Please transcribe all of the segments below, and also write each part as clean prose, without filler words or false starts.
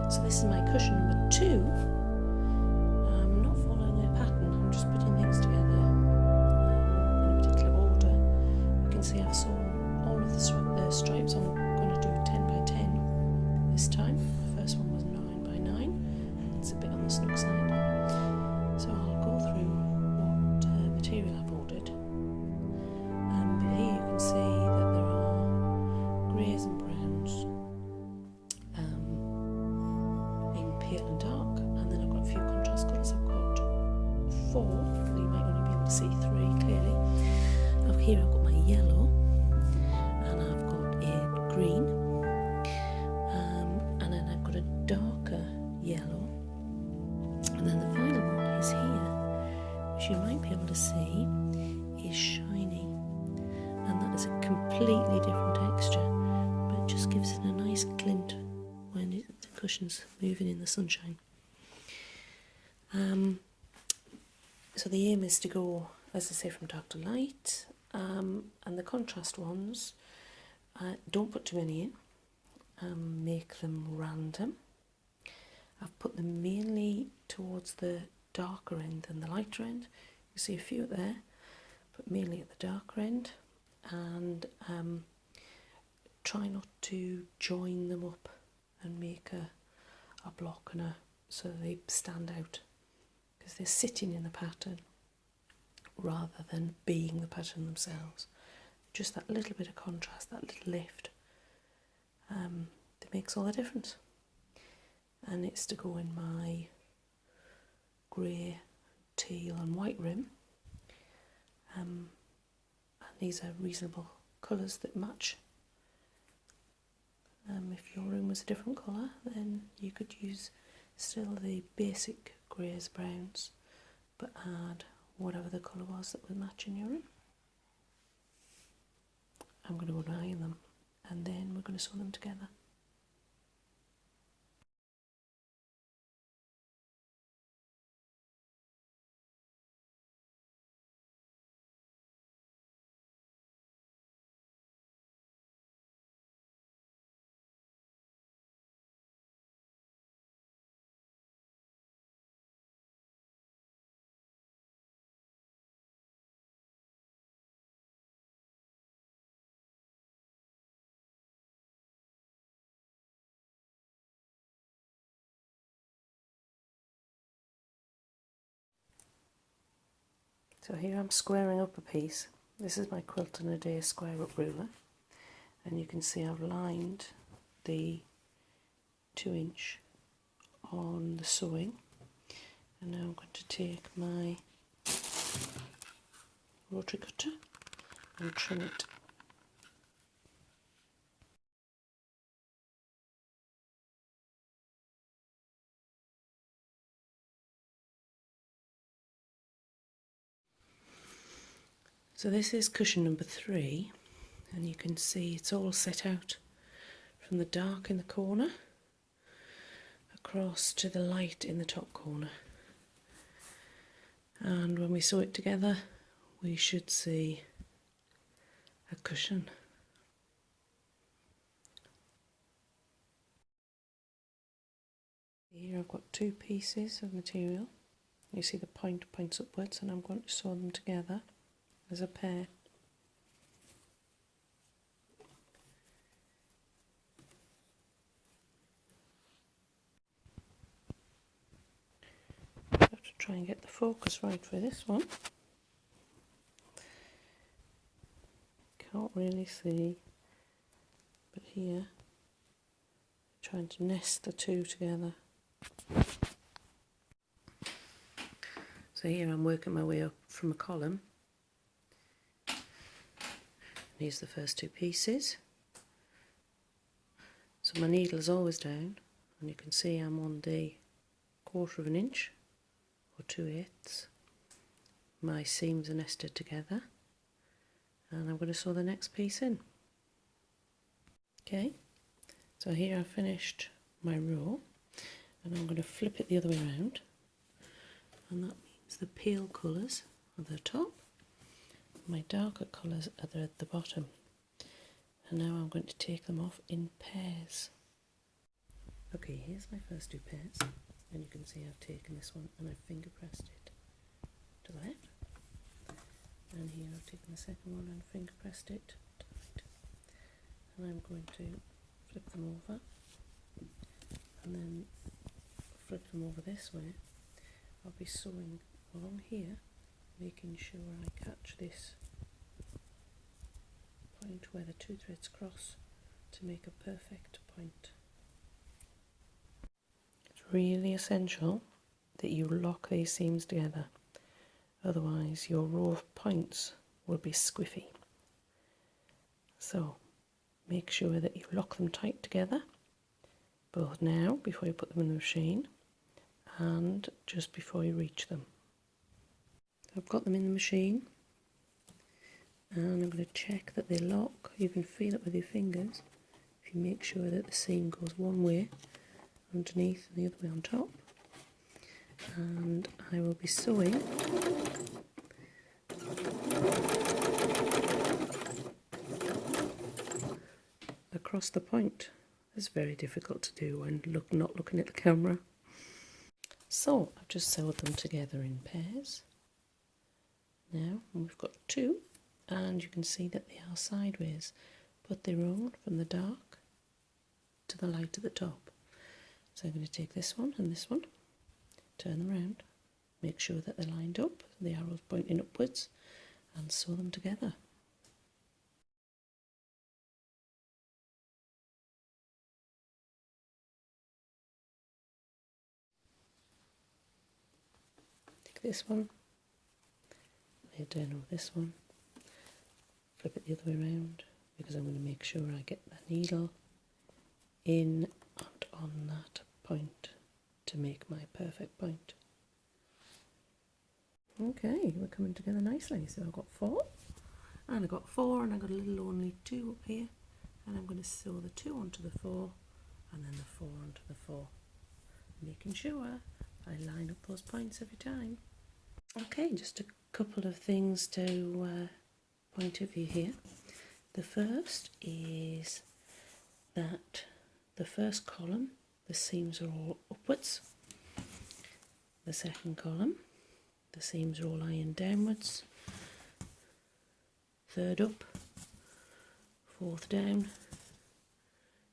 So this is my cushion number 2. I'm not following a pattern, I'm just putting things together in a particular order. You can see I've sewn all of the stripes. I'm going to do 10 by 10 this time. The first one was 9 by 9. It's a bit on the snug side. So I'll go through what material I've ordered. And here you can see that there are greys and browns, in pale and dark, and then I've got a few contrast colours. I've got 4, you might only be able to see 3 clearly. Here I've got my yellow, and I've got a green, and then I've got a darker yellow, and then the final one is here, which you might be able to see is shiny, and that is a completely different texture, but it just gives it a nice glint when the cushion's moving in the sunshine. So the aim is to go, as I say, from dark to light, and the contrast ones, don't put too many in, make them random. I've put them mainly towards the darker end than the lighter end. You see a few there, but mainly at the darker end, and try not to join them up and make a block and so they stand out, because they're sitting in the pattern rather than being the pattern themselves. Just that little bit of contrast, that little lift, that makes all the difference. And it's to go in my grey, teal and white rim, and these are reasonable colours that match. If your room was a different colour, then you could use still the basic greys, browns, but add whatever the colour was that would match in your room. I'm going to go and iron them, and then we're going to sew them together. So here I'm squaring up a piece. This is my Quilt in a Day square up ruler, and you can see I've lined the 2-inch on the sewing, and now I'm going to take my rotary cutter and trim it. So this is cushion number 3, and you can see it's all set out from the dark in the corner across to the light in the top corner. And when we sew it together, we should see a cushion. Here I've got 2 pieces of material. You see the point points upwards, and I'm going to sew them together as a pair. I have to try and get the focus right for this one. Can't really see, but here, trying to nest the 2 together. So here I'm working my way up from a column. Here's the first 2 pieces. So my needle is always down, and you can see I'm on the 1/4 of an inch or 2/8. My seams are nested together, and I'm going to sew the next piece in. Okay, so here I've finished my row, and I'm going to flip it the other way around, and that means the pale colours are at the top, my darker colours are at the bottom. And now I'm going to take them off in pairs. Okay, here's my first two pairs, and you can see I've taken this one and I've finger pressed it to the left, and here I've taken the second one and finger pressed it to the right, and I'm going to flip them over and then flip them over this way. I'll be sewing along here, making sure I catch this point where the two threads cross to make a perfect point. It's really essential that you lock these seams together, otherwise your row of points will be squiffy. So make sure that you lock them tight together, both now before you put them in the machine and just before you reach them. I've got them in the machine and I'm going to check that they lock. You can feel it with your fingers if you make sure that the seam goes one way underneath and the other way on top. And I will be sewing across the point. It's very difficult to do when not looking at the camera. So I've just sewed them together in pairs. Now we've got two, and you can see that they are sideways, but they run from the dark to the light at the top. So I'm going to take this one and this one, turn them around, make sure that they're lined up, the arrows pointing upwards, and sew them together. Take this one, lay it down over this one, flip it the other way around, because I'm going to make sure I get the needle in and on that point to make my perfect point. Okay, we're coming together nicely. So I've got four, and I've got four, and I've got a little only two up here, and I'm going to sew the two onto the four, and then the four onto the four, making sure I line up those points every time. Okay, just a couple of things to point of view here. The first is that the first column, the seams are all upwards. The second column, the seams are all ironed downwards. Third up, fourth down,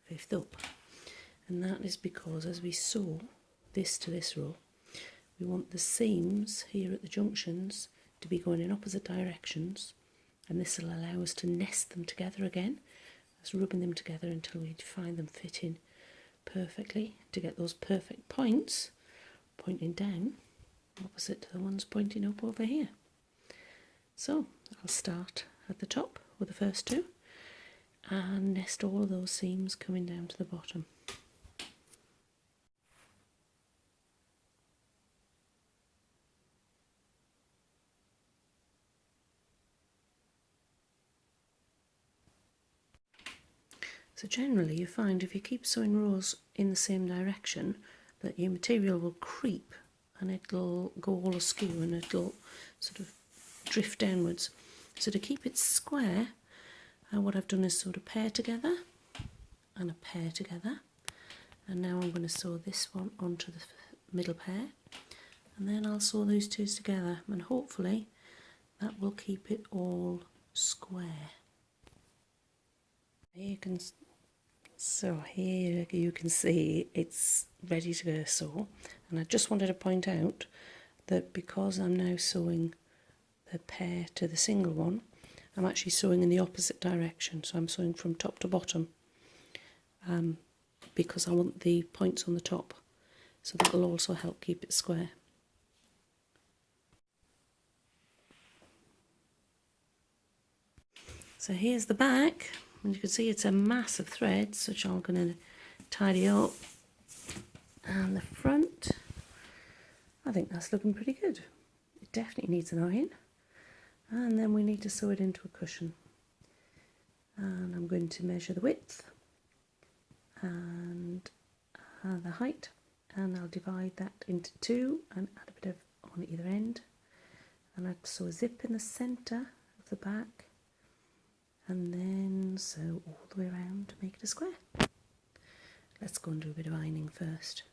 fifth up. And that is because as we sew this to this row, we want the seams here at the junctions to be going in opposite directions, and this will allow us to nest them together again, just rubbing them together until we find them fitting perfectly to get those perfect points pointing down opposite to the ones pointing up over here. So I'll start at the top with the first two and nest all of those seams coming down to the bottom. So generally you find if you keep sewing rows in the same direction that your material will creep and it'll go all askew and it'll sort of drift downwards. So to keep it square, what I've done is sewed a pair together and a pair together, and now I'm going to sew this one onto the middle pair, and then I'll sew those two together, and hopefully that will keep it all square. Here you can see it's ready to go sew, and I just wanted to point out that because I'm now sewing the pair to the single one, I'm actually sewing in the opposite direction, so I'm sewing from top to bottom because I want the points on the top, so that will also help keep it square. So here's the back, and you can see it's a mass of threads which I'm going to tidy up, and the front, I think that's looking pretty good. It definitely needs an iron, and then we need to sew it into a cushion, and I'm going to measure the width and the height, and I'll divide that into two and add a bit of on either end, and I'll sew a zip in the centre of the back, and then sew all the way around to make it a square. let's go and do a bit of ironing first.